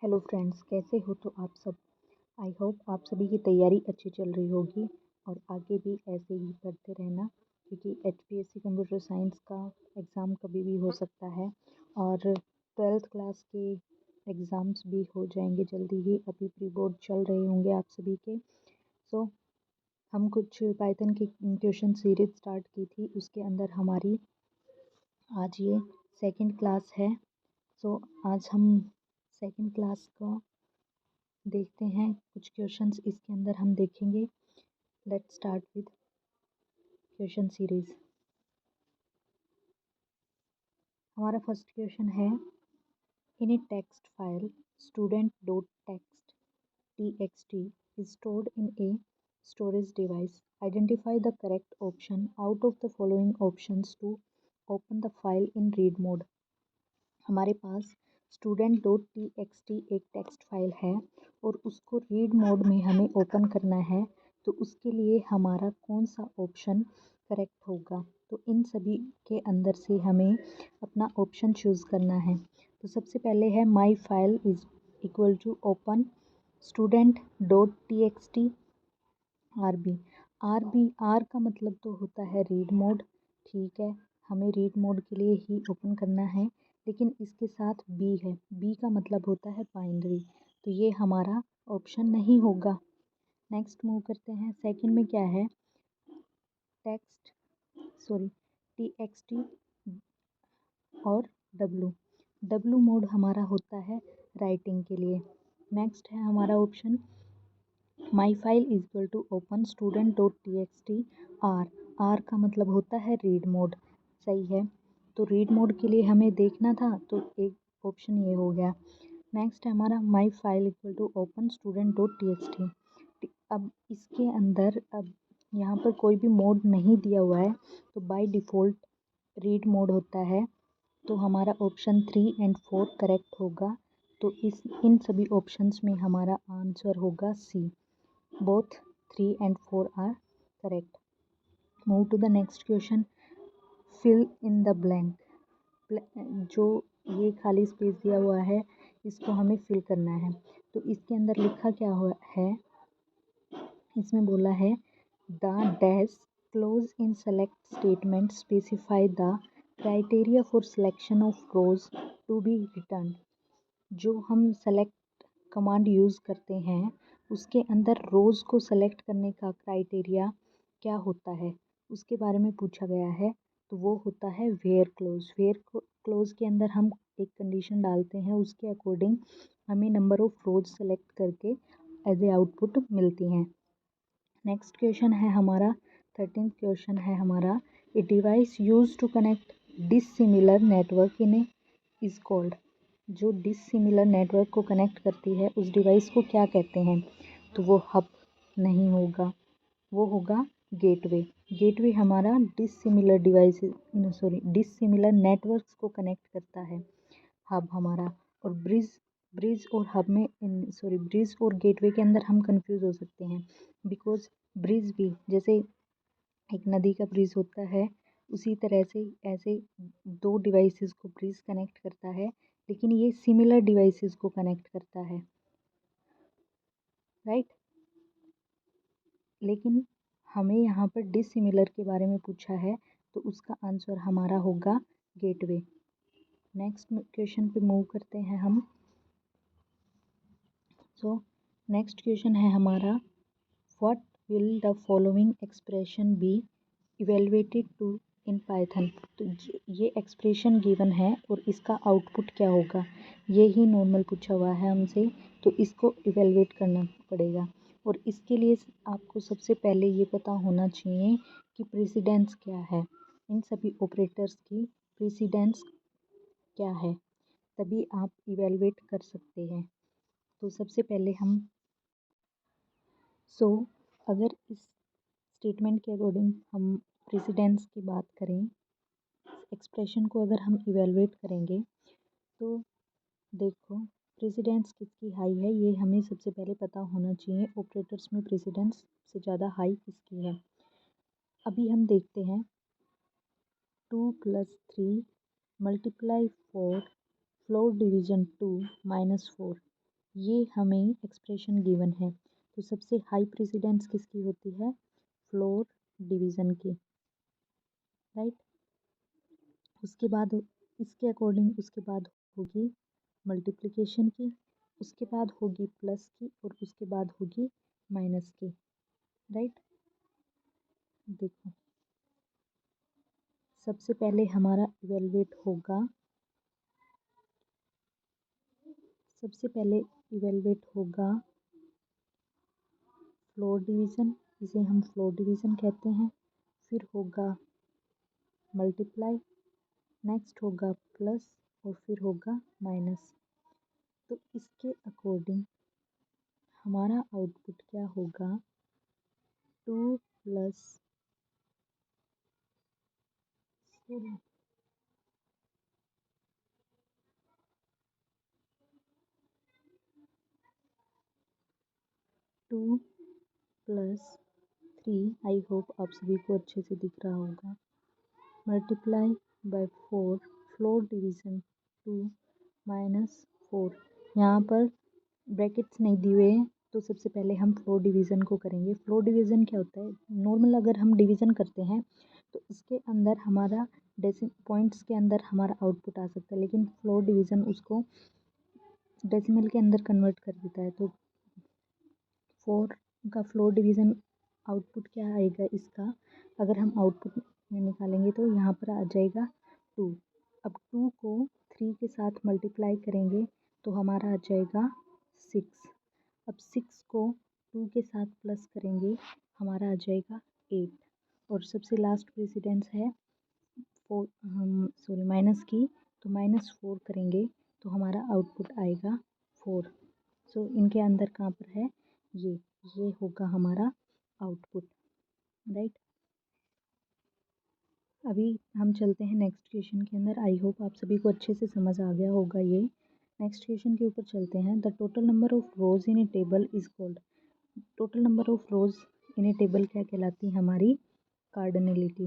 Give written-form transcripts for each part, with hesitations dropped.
Hello friends, कैसे हो तो आप सब। आई होप आप सभी की तैयारी अच्छी चल रही होगी और आगे भी ऐसे ही करते रहना, क्योंकि एचपीएससी कंप्यूटर साइंस का एग्ज़ाम कभी भी हो सकता है और ट्वेल्थ क्लास के एग्ज़ाम्स भी हो जाएंगे जल्दी ही। अभी प्री बोर्ड चल रहे होंगे आप सभी के। सो हम कुछ पाइथन की क्वेश्चन सीरीज स्टार्ट की थी, उसके अंदर हमारी आज ये सेकंड क्लास है। सो आज हम सेकंड क्लास का देखते हैं, कुछ क्वेश्चंस इसके अंदर हम देखेंगे। Let's start with question series. हमारा फर्स्ट क्वेश्चन है, in a text file student dot text txt is stored in a storage device. Identify the correct option out of the following options to open the file in read mode. हमारे पास student dot T X T एक text file है और उसको read mode में हमें open करना है, तो उसके लिए हमारा कौन सा ऑप्शन करेक्ट होगा। तो इन सभी के अंदर से हमें अपना ऑप्शन चूज़ करना है। तो सबसे पहले है my file is equal to open student dot T X T R का मतलब तो होता है रीड मोड। ठीक है, हमें रीड मोड के लिए ही ओपन करना है, लेकिन इसके साथ बी है, बी का मतलब होता है बाइनरी, तो ये हमारा ऑप्शन नहीं होगा। नेक्स्ट मूव करते हैं, सेकंड में क्या है, टी एक्स टी और डब्लू मोड हमारा होता है राइटिंग के लिए। नेक्स्ट है हमारा option my file is equal to open student dot T X T R का मतलब होता है रीड मोड। सही है, तो रीड मोड के लिए हमें देखना था, तो एक ऑप्शन ये हो गया। नेक्स्ट है हमारा my file equal to open student dot T X T. अब इसके अंदर अब यहाँ पर कोई भी मोड नहीं दिया हुआ है, तो बाय डिफ़ॉल्ट रीड मोड होता है, तो हमारा ऑप्शन 3 एंड 4 करेक्ट होगा। तो इन सभी ऑप्शंस में हमारा आंसर होगा सी, both 3 and 4 are correct. Move to the next question, fill in the blank। जो ये खाली स्पेस दिया हुआ है, इसको हमें फिल करना है। तो इसके अंदर लिखा क्या हुआ है, इसमें बोला है the dash close in select statement specify the criteria for selection of rows to be return. जो हम सेलेक्ट कमांड यूज़ करते हैं, उसके अंदर रोज़ को सेलेक्ट करने का क्राइटेरिया क्या होता है, उसके बारे में पूछा गया है। तो वो होता है वेयर क्लोज। वेयर क्लोज के अंदर हम एक कंडीशन डालते हैं, उसके अकॉर्डिंग हमें नंबर ऑफ रोज सेलेक्ट करके एज ए आउटपुट मिलती हैं। नेक्स्ट क्वेश्चन है हमारा 13th क्वेश्चन है हमारा, a device use to connect dissimilar network in a is called. जो डिसिमिलर नेटवर्क को कनेक्ट करती है, उस डिवाइस को क्या कहते हैं। तो वो हब नहीं होगा, वो होगा गेटवे। गेटवे हमारा डिसिमिलर डिसिमिलर नेटवर्क्स को कनेक्ट करता है, हब हमारा। और ब्रिज और हब में ब्रिज और गेटवे के अंदर हम कंफ्यूज हो सकते हैं, बिकॉज ब्रिज भी जैसे एक नदी का ब्रिज होता है, उसी तरह से ऐसे दो डिवाइसेस को ब्रिज कनेक्ट करता है, लेकिन ये सिमिलर डिवाइसेस को कनेक्ट करता है, राइट। लेकिन हमें यहाँ पर डिसिमिलर के बारे में पूछा है, तो उसका आंसर हमारा होगा गेटवे। नेक्स्ट क्वेश्चन पे मूव करते हैं हम। नेक्स्ट क्वेश्चन है हमारा, what will the following expression be evaluated to in Python. तो ये एक्सप्रेशन गिवन है और इसका आउटपुट क्या होगा, ये ही नॉर्मल पूछा हुआ है हमसे, तो इसको इवेलुएट करना पड़ेगा। और इसके लिए आपको सबसे पहले ये पता होना चाहिए कि प्रेसिडेंस क्या है, इन सभी ऑपरेटर्स की प्रेसिडेंस क्या है, तभी आप इवेलुएट कर सकते हैं। तो सबसे पहले हम अगर इस स्टेटमेंट के अकॉर्डिंग हम प्रेसिडेंस की बात करें, एक्सप्रेशन को अगर हम इवेलुएट करेंगे, तो देखो प्रेसिडेंस किसकी हाई है, ये हमें सबसे पहले पता होना चाहिए। ऑपरेटर्स में प्रेसिडेंस से ज़्यादा हाई किसकी है। अभी हम देखते हैं 2 + 3 × 4 फ्लोर डिवीजन 2 - 4। ये हमें एक्सप्रेशन गिवन है। तो सबसे हाई प्रेसिडेंस किसकी होती है? फ्लोर डिवीज़न की, राइट। उसके बाद इसके अकॉर्डिंग उसके बाद होगी मल्टीप्लिकेशन की, उसके बाद होगी प्लस की और उसके बाद होगी माइनस की, राइट। देखो सबसे पहले हमारा इवेलुएट होगा, सबसे पहले इवेलुएट होगा फ्लोर डिवीज़न, इसे हम फ्लोर डिवीज़न कहते हैं। फिर होगा मल्टीप्लाई, नेक्स्ट होगा प्लस और फिर होगा माइनस। तो इसके अकॉर्डिंग हमारा आउटपुट क्या होगा? 2 प्लस 2 प्लस 3, आई होप आप सभी को अच्छे से दिख रहा होगा, multiply by 4, floor division 2 minus 4। यहाँ पर ब्रैकेट्स नहीं दिए हुए हैं, तो सबसे पहले हम फ्लोर डिवीज़न को करेंगे। फ्लोर डिवीज़न क्या होता है? नॉर्मल अगर हम डिवीज़न करते हैं तो इसके अंदर हमारा पॉइंट्स के अंदर हमारा आउटपुट आ सकता है, लेकिन फ्लोर डिवीज़न उसको डेसिमल के अंदर कन्वर्ट कर देता है। तो 4 का फ्लोर डिवीज़न आउटपुट क्या आएगा इसका? अगर हम आउटपुट में निकालेंगे तो यहाँ पर आ जाएगा 2। अब 2 को 3 के साथ मल्टीप्लाई करेंगे तो हमारा आ जाएगा 6। अब 6 को 2 के साथ प्लस करेंगे हमारा आ जाएगा 8। और सबसे लास्ट प्रेसिडेंस है माइनस की, तो -4 करेंगे तो हमारा आउटपुट आएगा 4। सो इनके अंदर कहाँ पर है? ये होगा हमारा आउटपुट, राइट। अभी हम चलते हैं नेक्स्ट क्वेश्चन के अंदर। आई होप आप सभी को अच्छे से समझ आ गया होगा ये। नेक्स्ट क्वेश्चन के ऊपर चलते हैं। The total number of rose in A table is called. Total number of rose in A table क्या कहलाती है? हमारी कार्डिनलिटी।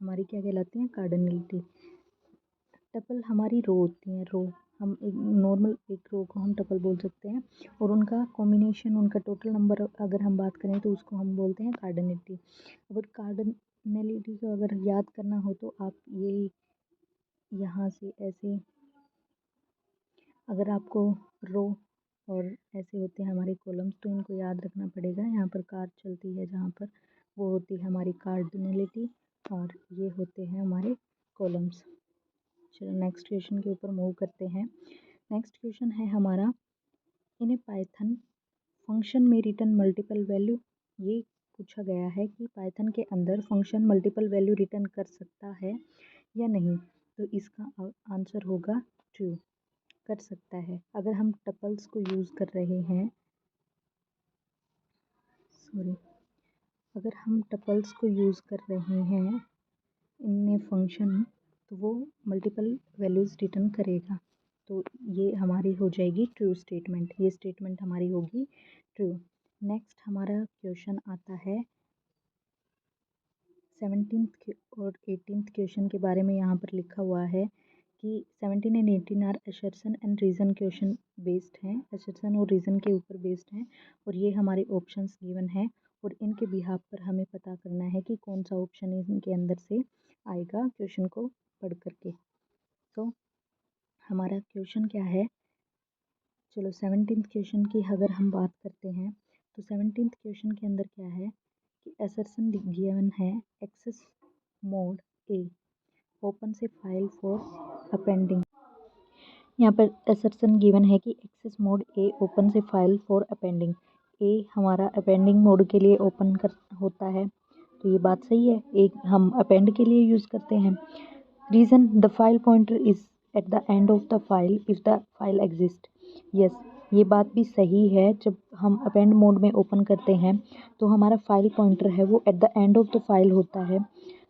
हमारी क्या कहलाती है? कार्डिनलिटी। टपल हमारी रो होती हैं, रो। हम एक नॉर्मल एक रो को हम टपल बोल सकते हैं, और उनका कॉम्बिनेशन, उनका टोटल नंबर अगर हम बात करें तो उसको हम बोलते हैं कार्डिनलिटी। अगर कार्डिनलिटी को अगर याद करना हो तो आप ये यहाँ से ऐसे, अगर आपको रो और ऐसे होते हैं हमारे कॉलम्स, तो इनको याद रखना पड़ेगा। यहाँ पर कार चलती है जहाँ पर, वो होती है हमारी कार्डिनलिटी, और ये होते हैं हमारे कॉलम्स। चलो नेक्स्ट क्वेश्चन के ऊपर मूव करते हैं। नेक्स्ट क्वेश्चन है हमारा, इन ए पाइथन फंक्शन में रिटर्न मल्टीपल वैल्यू। ये पूछा गया है कि पाइथन के अंदर फंक्शन मल्टीपल वैल्यू रिटर्न कर सकता है या नहीं। तो इसका आंसर होगा ट्रू, कर सकता है। अगर हम टपल्स को यूज़ कर रहे हैं, अगर हम टपल्स को यूज़ कर रहे हैं इनमें फंक्शन, तो वो मल्टीपल वैल्यूज़ रिटर्न करेगा। तो ये हमारी हो जाएगी ट्रू स्टेटमेंट, ये स्टेटमेंट हमारी होगी ट्रू। नेक्स्ट हमारा क्वेश्चन आता है 17th और 18th क्वेश्चन के बारे में। यहाँ पर लिखा हुआ है कि 17 and 18 are assertion and reason question based हैं, असर्शन और रीज़न के ऊपर बेस्ड हैं, और ये हमारे ऑप्शंस गिवन है, और इनके बिहाफ पर हमें पता करना है कि कौन सा ऑप्शन इनके अंदर से आएगा क्वेश्चन को पढ़ करके। तो हमारा क्वेश्चन क्या है? चलो 17th क्वेश्चन की अगर हम बात करते हैं, तो 17th क्वेश्चन के अंदर क्या है कि असर्शन गिवन है, एक्सेस मोड ए ओपन से फाइल फॉर अपेंडिंग। यहाँ पर असर्शन गिवन है कि एक्सेस मोड ए ओपन से फाइल फॉर अपेंडिंग। ए हमारा अपेंडिंग मोड के लिए ओपन कर होता है, तो ये बात सही है, एक हम अपेंड के लिए यूज़ करते हैं। Reason, the file pointer is at the end of the file if the file exist. Yes, ये बात भी सही है। जब हम अपेंड मोड में ओपन करते हैं तो हमारा फाइल पॉइंटर है वो at the end of the file होता है।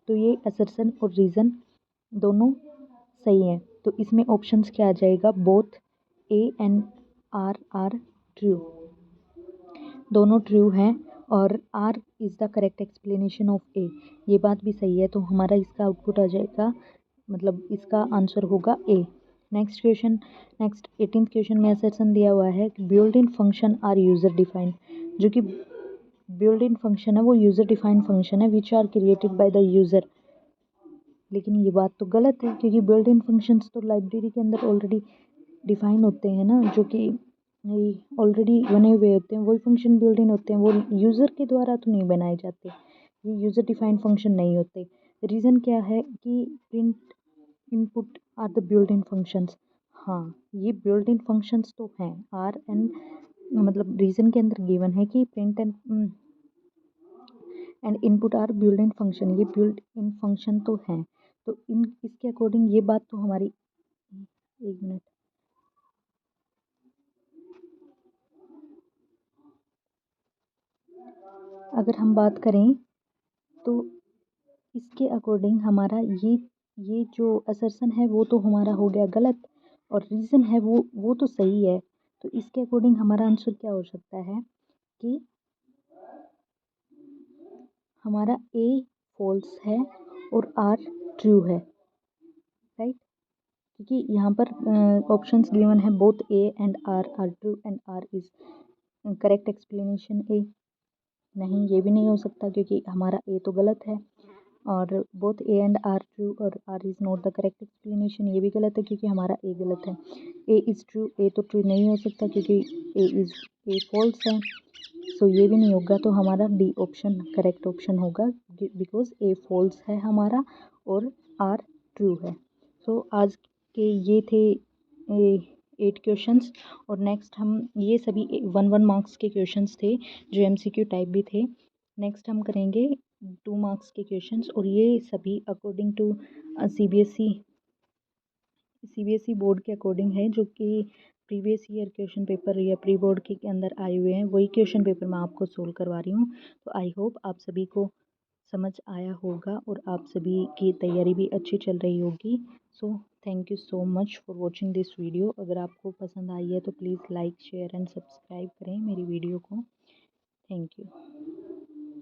तो ये असर्शन और रीज़न दोनों सही हैं। तो इसमें ऑप्शंस क्या आ जाएगा? Both A and R true, दोनों ट्रू हैं, और R is the correct explanation of A, ये बात भी सही है। तो हमारा इसका आउटपुट आ जाएगा, मतलब इसका आंसर होगा ए। नेक्स्ट 18th क्वेश्चन में असर्शन दिया हुआ है कि built in function are user defined, जो कि बिल्ट इन फंक्शन है वो यूज़र डिफाइंड फंक्शन है which are created by the user. लेकिन ये बात तो गलत है क्योंकि बिल्ट इन फंक्शंस तो लाइब्रेरी के अंदर ऑलरेडी डिफाइन होते हैं ना, जो कि ऑलरेडी बने हुए होते हैं, वही फंक्शन बिल्ट इन होते हैं, वो यूज़र के द्वारा तो नहीं बनाए जाते, ये यूज़र डिफाइंड फंक्शन नहीं होते। रीज़न क्या है कि print input are the built in functions. हाँ, ये बिल्ट इन फंक्शंस तो हैं, आर एंड मतलब रीज़न के अंदर गिवन है कि print and input are built in function, ये बिल्ट इन फंक्शन तो हैं। तो इसके अकॉर्डिंग ये बात तो हमारी, एक मिनट, अगर हम बात करें तो इसके अकॉर्डिंग हमारा ये जो असर्शन है वो तो हमारा हो गया गलत, और रीज़न है वो तो सही है। तो इसके अकॉर्डिंग हमारा आंसर क्या हो सकता है कि हमारा ए फॉल्स है और आर ट्रू है, राइट, क्योंकि यहाँ पर ऑप्शंस गिवन है both A and R true and R is correct explanation A. नहीं, ये भी नहीं हो सकता क्योंकि हमारा ए तो गलत है, और both A and R true और R is not the correct explanation, ये भी गलत है क्योंकि हमारा ए गलत है। ए इज़ ट्रू, ए तो ट्रू नहीं हो सकता क्योंकि ए फॉल्स है, सो ये भी नहीं होगा। तो हमारा डी ऑप्शन करेक्ट ऑप्शन होगा बिकॉज ए फॉल्स है हमारा और आर ट्रू है। सो आज के ये थे 8 क्वेश्चंस, और नेक्स्ट हम ये सभी 1 मार्क्स के क्वेश्चंस थे जो एमसीक्यू टाइप भी थे। नेक्स्ट हम करेंगे 2 मार्क्स के क्वेश्चंस, और ये सभी अकॉर्डिंग टू सीबीएसई बोर्ड के अकॉर्डिंग है, जो कि प्रीवियस ईयर क्वेश्चन पेपर या प्री बोर्ड के अंदर आए हुए हैं, वही क्वेश्चन पेपर मैं आपको सोल्व करवा रही हूँ। तो आई होप आप सभी को समझ आया होगा और आप सभी की तैयारी भी अच्छी चल रही होगी। So thank you so much for watching this video. अगर आपको पसंद आई है तो please like share and subscribe करें मेरी वीडियो को। Thank you.